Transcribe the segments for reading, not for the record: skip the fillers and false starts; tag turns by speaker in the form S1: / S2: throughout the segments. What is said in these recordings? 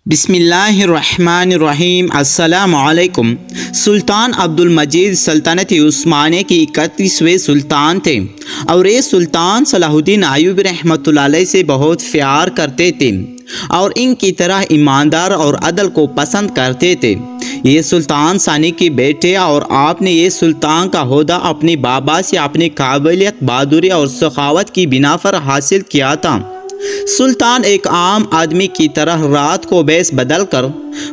S1: بسم اللہ الرحمن الرحیم۔ السلام علیکم۔ سلطان عبد المجید سلطنت عثمانیہ کے 31ویں سلطان تھے اور یہ سلطان صلاح الدین ایوبی رحمۃ اللہ علیہ سے بہت پیار کرتے تھے اور ان کی طرح ایماندار اور عدل کو پسند کرتے تھے۔ یہ سلطان ثانی کے بیٹے اور آپ نے یہ سلطان کا عہدہ اپنے بابا سے اپنی قابلیت، بہادری اور سخاوت کی بنا پر حاصل کیا تھا۔ سلطان ایک عام آدمی کی طرح رات کو بیس بدل کر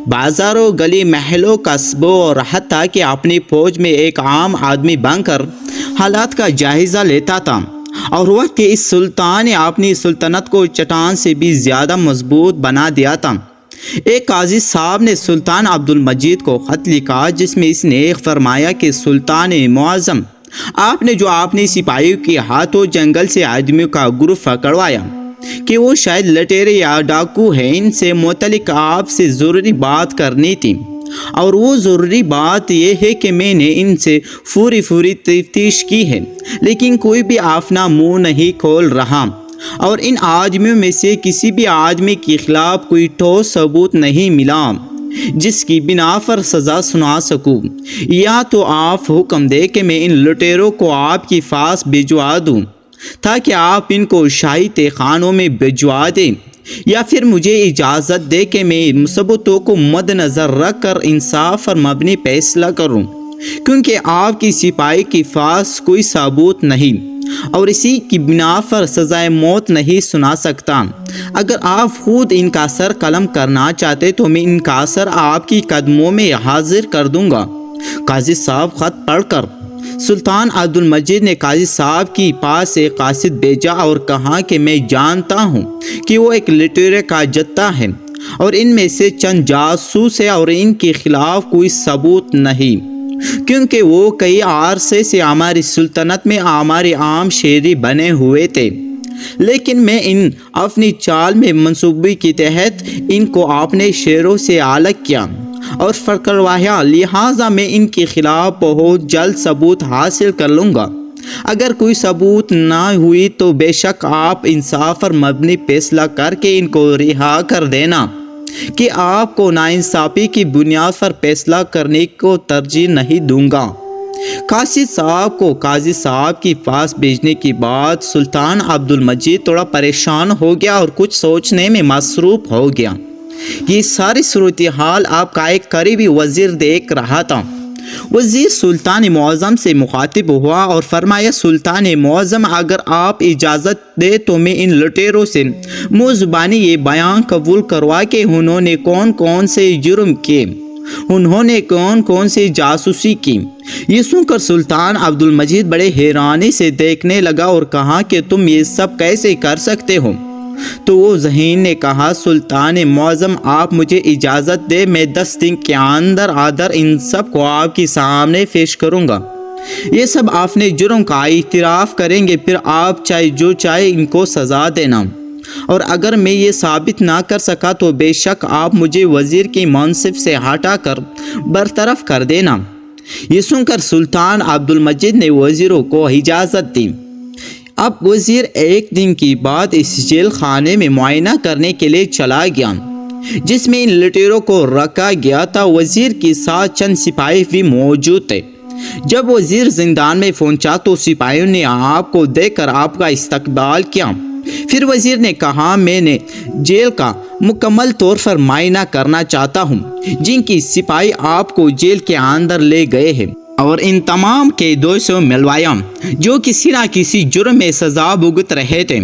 S1: بازاروں، گلی محلوں، قصبوں اور حتیٰ کہ اپنی فوج میں ایک عام آدمی بن کر حالات کا جائزہ لیتا تھا، اور وقت کے اس سلطان نے اپنی سلطنت کو چٹان سے بھی زیادہ مضبوط بنا دیا تھا۔ ایک قاضی صاحب نے سلطان عبد المجید کو خط لکھا جس میں اس نے فرمایا کہ سلطان معظم، آپ نے جو اپنے سپاہیوں کے ہاتھوں جنگل سے آدمیوں کا گروہ پکڑوایا کہ وہ شاید لٹیرے یا ڈاکو ہیں، ان سے متعلق آپ سے ضروری بات کرنی تھی، اور وہ ضروری بات یہ ہے کہ میں نے ان سے فوری تفتیش کی ہے لیکن کوئی بھی اپنا منہ نہیں کھول رہا، اور ان آدمیوں میں سے کسی بھی آدمی کے خلاف کوئی ٹھوس ثبوت نہیں ملا جس کی بنا پر سزا سنا سکوں، یا تو آپ حکم دے کہ میں ان لٹیروں کو آپ کے پاس بھجوا دوں تاکہ آپ ان کو شاہی تہخانوں میں بھجوا دیں، یا پھر مجھے اجازت دے کہ میں ثبوتوں کو مد نظر رکھ کر انصاف پر مبنی فیصلہ کروں، کیونکہ آپ کی سپاہی کے پاس کوئی ثبوت نہیں اور اسی کی بنا پر سزائے موت نہیں سنا سکتا۔ اگر آپ خود ان کا سر قلم کرنا چاہتے تو میں ان کا سر آپ کی قدموں میں حاضر کر دوں گا۔ قاضی صاحب خط پڑھ کر سلطان عبد المجید نے قاضی صاحب کے پاس ایک قاصد بھیجا اور کہا کہ میں جانتا ہوں کہ وہ ایک لٹیرے کا جتھا ہے اور ان میں سے چند جاسوس ہیں اور ان کے خلاف کوئی ثبوت نہیں، کیونکہ وہ کئی عرصے سے ہماری سلطنت میں ہمارے عام شہری بنے ہوئے تھے، لیکن میں ان اپنی چال میں منصوبے کے تحت ان کو اپنے شہروں سے الگ کیا اور پکڑوایا، لہٰذا میں ان کے خلاف بہت جلد ثبوت حاصل کر لوں گا۔ اگر کوئی ثبوت نہ ہوئی تو بے شک آپ انصاف پر مبنی فیصلہ کر کے ان کو رہا کر دینا کہ آپ کو ناانصافی کی بنیاد پر فیصلہ کرنے کو ترجیح نہیں دوں گا۔ قاصد صاحب کو قاضی صاحب کے پاس بھیجنے کے بعد سلطان عبد المجید تھوڑا پریشان ہو گیا اور کچھ سوچنے میں مصروف ہو گیا۔ یہ ساری صورتحال آپ کا ایک قریبی وزیر دیکھ رہا تھا۔ وزیر سلطان معظم سے مخاطب ہوا اور فرمایا، سلطان معظم، اگر آپ اجازت دے تو میں ان لٹیروں سے منہ زبانی یہ بیان قبول کروا کہ انہوں نے کون کون سے جرم کیے، انہوں نے کون کون سے جاسوسی کی۔ یہ سن کر سلطان عبد المجید بڑے حیرانی سے دیکھنے لگا اور کہا کہ تم یہ سب کیسے کر سکتے ہو؟ تو وہ ذہین نے کہا، سلطان معظم، آپ مجھے اجازت دے، میں 10 دن کے اندر ان سب کو آپ کے سامنے پیش کروں گا۔ یہ سب اپنے جرم کا اعتراف کریں گے، پھر آپ چاہے جو چاہے ان کو سزا دینا، اور اگر میں یہ ثابت نہ کر سکا تو بے شک آپ مجھے وزیر کی منصب سے ہٹا کر برطرف کر دینا۔ یہ سن کر سلطان عبد المجید نے وزیروں کو اجازت دی۔ اب وزیر ایک دن کے بعد اس جیل خانے میں معائنہ کرنے کے لیے چلا گیا جس میں ان لٹیروں کو رکھا گیا تھا۔ وزیر کے ساتھ چند سپاہی بھی موجود تھے۔ جب وزیر زندان میں پہنچا تو سپاہیوں نے آپ کو دیکھ کر آپ کا استقبال کیا۔ پھر وزیر نے کہا، میں نے جیل کا مکمل طور پر معائنہ کرنا چاہتا ہوں جن کی سپاہی آپ کو جیل کے اندر لے گئے ہیں، اور ان تمام قیدیوں سے ملوایا جو کسی نہ کسی جرم میں سزا بھگت رہے تھے۔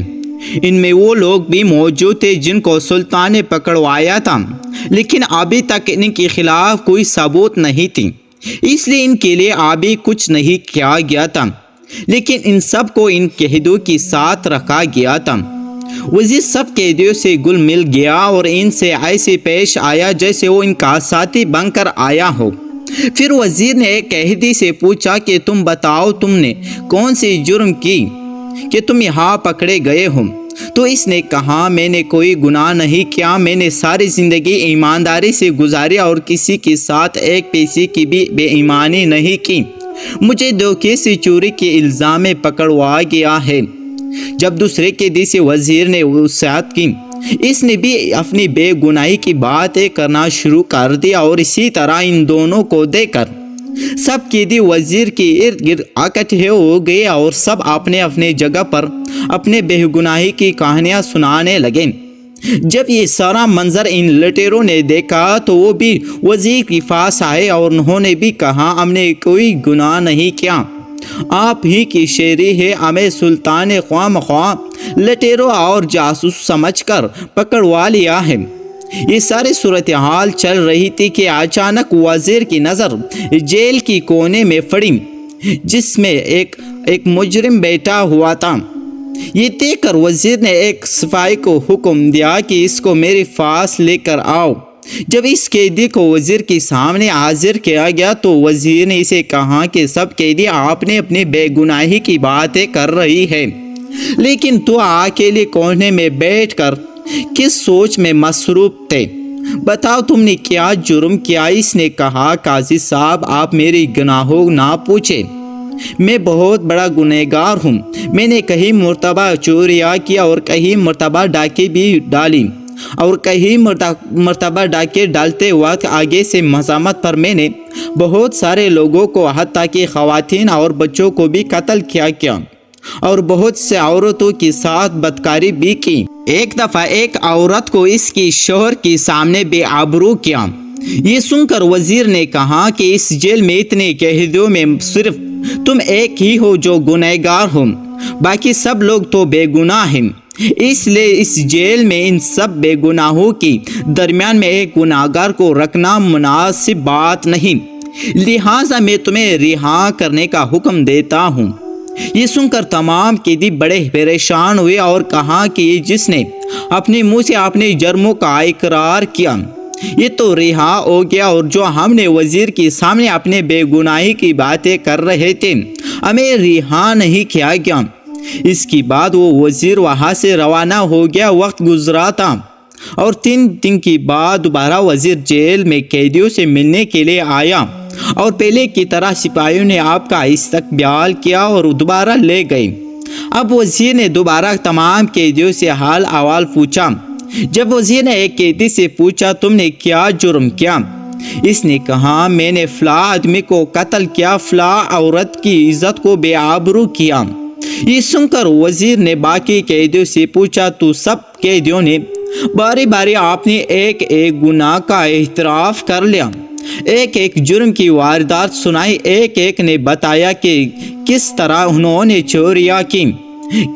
S1: ان میں وہ لوگ بھی موجود تھے جن کو سلطان نے پکڑوایا تھا لیکن ابھی تک ان کے خلاف کوئی ثبوت نہیں تھی، اس لیے ان کے لیے ابھی کچھ نہیں کیا گیا تھا، لیکن ان سب کو ان قیدیوں کے ساتھ رکھا گیا تھا۔ وزیر سب قیدیوں سے گل مل گیا اور ان سے ایسے پیش آیا جیسے وہ ان کا ساتھی بن کر آیا ہو۔ پھر وزیر نے ایک قیدی سے پوچھا کہ تم بتاؤ، تم نے کون سی جرم کی کہ تم یہاں پکڑے گئے ہو؟ تو اس نے کہا، میں نے کوئی گناہ نہیں کیا، میں نے ساری زندگی ایمانداری سے گزاری اور کسی کے ساتھ ایک پیسے کی بھی بے ایمانی نہیں کی، مجھے دھوکے سے چوری کے الزام میں پکڑوا گیا ہے۔ جب دوسرے قیدی سے وزیر نے وصیت کی اس نے بھی اپنی بے گناہی کی باتیں کرنا شروع کر دیا، اور اسی طرح ان دونوں کو دیکھ کر سب قیدی وزیر کے ارد گرد اکٹھے ہو گئے اور سب اپنے اپنے جگہ پر اپنے بے گناہی کی کہانیاں سنانے لگے۔ جب یہ سارا منظر ان لٹیروں نے دیکھا تو وہ بھی وزیر کے پاس آئے اور انہوں نے بھی کہا، ہم نے کوئی گناہ نہیں کیا، آپ ہی کی شیری ہے، ہمیں سلطان نے خواہ مخواہ لٹیروں اور جاسوس سمجھ کر پکڑوا لیا ہے۔ یہ ساری صورتحال چل رہی تھی کہ اچانک وزیر کی نظر جیل کی کونے میں پڑی، جس میں ایک مجرم بیٹھا ہوا تھا۔ یہ دیکھ کر وزیر نے ایک سپاہی کو حکم دیا کہ اس کو میرے پاس لے کر آؤ۔ جب اس قیدی کو وزیر کے سامنے حاضر کیا گیا تو وزیر نے اسے کہا کہ سب قیدی اپنے اپنے بے گناہی کی باتیں کر رہی ہے، لیکن تو اکیلے کونے میں بیٹھ کر کس سوچ میں مصروف تھے؟ بتاؤ تم نے کیا جرم کیا؟ اس نے کہا، قاضی صاحب آپ میری گناہوں نہ پوچھیں، میں بہت بڑا گنہگار ہوں۔ میں نے کئی مرتبہ چوریاں کیا اور کئی مرتبہ ڈاکے بھی ڈالی، اور کئی مرتبہ ڈاکے ڈالتے وقت آگے سے مزاحمت پر میں نے بہت سارے لوگوں کو حتیٰ کہ خواتین اور بچوں کو بھی قتل کیا اور بہت سے عورتوں کے ساتھ بدکاری بھی کی۔ ایک دفعہ ایک عورت کو اس کی شوہر کے سامنے بے آبرو کیا۔ یہ سن کر وزیر نے کہا کہ اس جیل میں اتنے قیدیوں میں صرف تم ایک ہی ہو جو گنہگار ہو، باقی سب لوگ تو بے گناہ ہیں، اس لیے اس جیل میں ان سب بے گناہوں کے درمیان میں ایک گنہگار کو رکھنا مناسب بات نہیں، لہٰذا میں تمہیں رہا کرنے کا حکم دیتا ہوں۔ یہ سن کر تمام قیدی بڑے پریشان ہوئے اور کہا کہ یہ جس نے اپنے منہ سے اپنے جرموں کا اقرار کیا یہ تو رہا ہو گیا، اور جو ہم نے وزیر کے سامنے اپنے بے گناہی کی باتیں کر رہے تھے ہمیں رہا نہیں کیا گیا۔ اس کے بعد وہ وزیر وہاں سے روانہ ہو گیا۔ وقت گزرا تھا اور 3 دن کے بعد دوبارہ وزیر جیل میں قیدیوں سے ملنے کے لیے آیا، اور پہلے کی طرح سپاہیوں نے آپ کا استقبال کیا اور دوبارہ لے گئے۔ اب وزیر نے دوبارہ تمام قیدیوں سے حال احوال پوچھا۔ جب وزیر نے ایک قیدی سے پوچھا، تم نے کیا جرم کیا؟ اس نے کہا، میں نے فلاں آدمی کو قتل کیا، فلاں عورت کی عزت کو بے آبرو کیا۔ یہ سن کر وزیر نے باقی قیدیوں سے پوچھا تو سب قیدیوں نے باری باری اپنے ایک ایک گناہ کا اعتراف کر لیا، ایک ایک جرم کی واردات سنائی، ایک ایک نے بتایا کہ کس طرح انہوں نے چوریاں کی،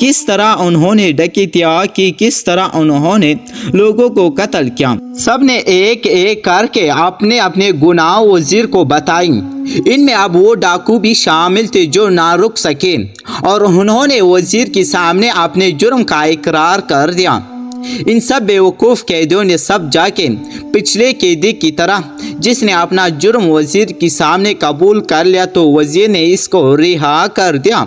S1: کس طرح انہوں نے ڈکیتیاں کی، کس طرح انہوں نے لوگوں کو قتل کیا۔ سب نے ایک ایک کر کے اپنے اپنے گناہ وزیر کو بتائی۔ ان میں اب وہ ڈاکو بھی شامل تھے جو نہ رک سکے، اور انہوں نے وزیر کے سامنے اپنے جرم کا اقرار کر دیا۔ ان سب بیوقوف قیدیوں نے سب جا کے پچھلے قیدی کی طرح جس نے اپنا جرم وزیر کے سامنے قبول کر لیا تو وزیر نے اس کو رہا کر دیا،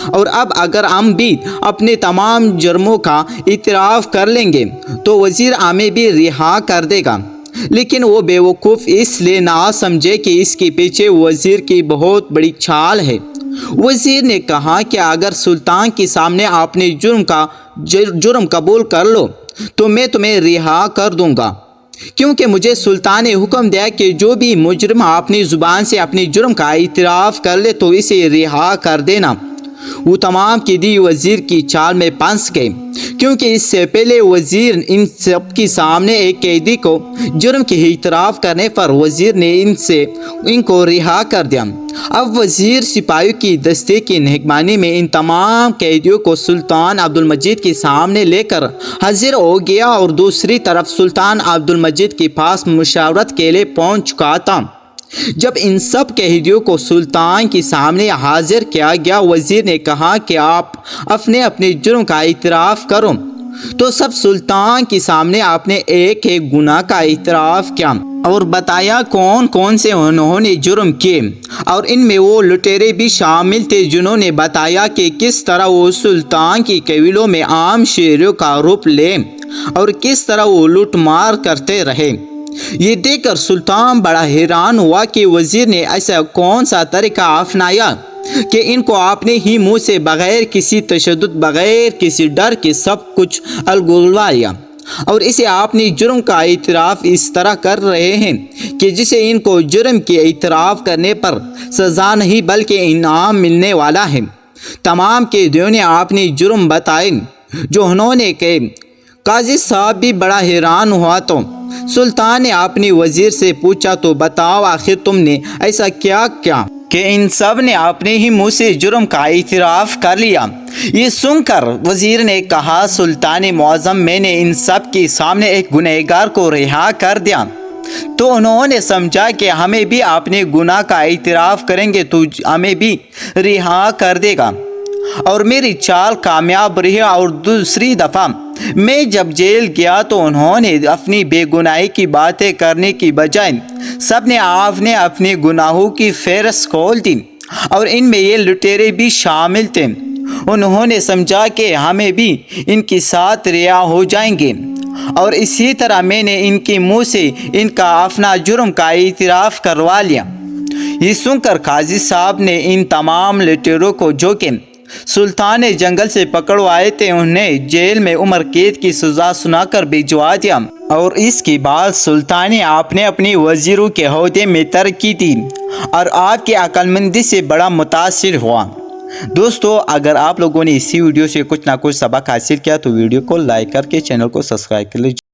S1: اور اب اگر ہم بھی اپنے تمام جرموں کا اعتراف کر لیں گے تو وزیر ہمیں بھی رہا کر دے گا۔ لیکن وہ بیوقوف اس لیے نہ سمجھے کہ اس کے پیچھے وزیر کی بہت بڑی چال ہے۔ وزیر نے کہا کہ اگر سلطان کے سامنے اپنے جرم قبول کر لو تو میں تمہیں رہا کر دوں گا، کیونکہ مجھے سلطان نے حکم دیا کہ جو بھی مجرم اپنی زبان سے اپنے جرم کا اعتراف کر لے تو اسے رہا کر دینا۔ وہ تمام قیدی وزیر کی چال میں پھنس گئے، کیونکہ اس سے پہلے وزیر ان سب کے سامنے ایک قیدی کو جرم کے اعتراف کرنے پر وزیر نے ان کو رہا کر دیا۔ اب وزیر سپاہیوں کی دستے کی نگرانی میں ان تمام قیدیوں کو سلطان عبدالمجید کے سامنے لے کر حاضر ہو گیا، اور دوسری طرف سلطان عبدالمجید کے پاس مشاورت کے لیے پہنچ چکا تھا۔ جب ان سب قیدیوں کو سلطان کے سامنے حاضر کیا گیا، وزیر نے کہا کہ آپ اپنے اپنے جرم کا اعتراف کرو، تو سب سلطان کے سامنے اپنے ایک ایک گناہ کا اعتراف کیا اور بتایا کون کون سے انہوں نے جرم کیے، اور ان میں وہ لٹیرے بھی شامل تھے جنہوں نے بتایا کہ کس طرح وہ سلطان کی قبیلوں میں عام شہریوں کا روپ لے اور کس طرح وہ لوٹ مار کرتے رہے۔ یہ دیکھ کر سلطان بڑا حیران ہوا کہ وزیر نے ایسا کون سا طریقہ اپنایا کہ ان کو اپنے ہی منہ سے بغیر کسی تشدد، بغیر کسی ڈر کے سب کچھ الگلوا لیا۔ اور اسے اپنی جرم کا اعتراف اس طرح کر رہے ہیں کہ جسے ان کو جرم کے اعتراف کرنے پر سزا نہیں بلکہ انعام ملنے والا ہے۔ تمام قیدیوں نے اپنی جرم بتائے جو انہوں نے کہے۔ قاضی صاحب بھی بڑا حیران ہوا تو سلطان نے اپنی وزیر سے پوچھا تو بتاؤ آخر تم نے ایسا کیا کہ ان سب نے اپنے ہی منہ سے جرم کا اعتراف کر لیا۔ یہ سن کر وزیر نے کہا سلطان معظم میں نے ان سب کے سامنے ایک گنہگار کو رہا کر دیا، تو انہوں نے سمجھا کہ ہمیں بھی اپنے گناہ کا اعتراف کریں گے تو ہمیں بھی رہا کر دے گا، اور میری چال کامیاب رہی۔ اور دوسری دفعہ میں جب جیل گیا تو انہوں نے اپنی بے گناہی کی باتیں کرنے کی بجائے سب نے اپنے گناہوں کی فہرست کھول دی، اور ان میں یہ لٹیرے بھی شامل تھے۔ انہوں نے سمجھا کہ ہمیں بھی ان کے ساتھ رہا ہو جائیں گے، اور اسی طرح میں نے ان کے منہ سے ان کا اپنا جرم کا اعتراف کروا لیا۔ یہ سن کر قاضی صاحب نے ان تمام لٹیروں کو جو کہ سلطان نے جنگل سے پکڑوائے تھے انہیں جیل میں عمر قید کی سزا سنا کر بھجوا دیا، اور اس کے بعد سلطان نے اپنے وزیروں کے عہدے میں ترقی دی اور آپ کی عقل مندی سے بڑا متاثر ہوا۔ دوستو، اگر آپ لوگوں نے اسی ویڈیو سے کچھ نہ کچھ سبق حاصل کیا تو ویڈیو کو لائک کر کے چینل کو سبسکرائب کر لیجیے۔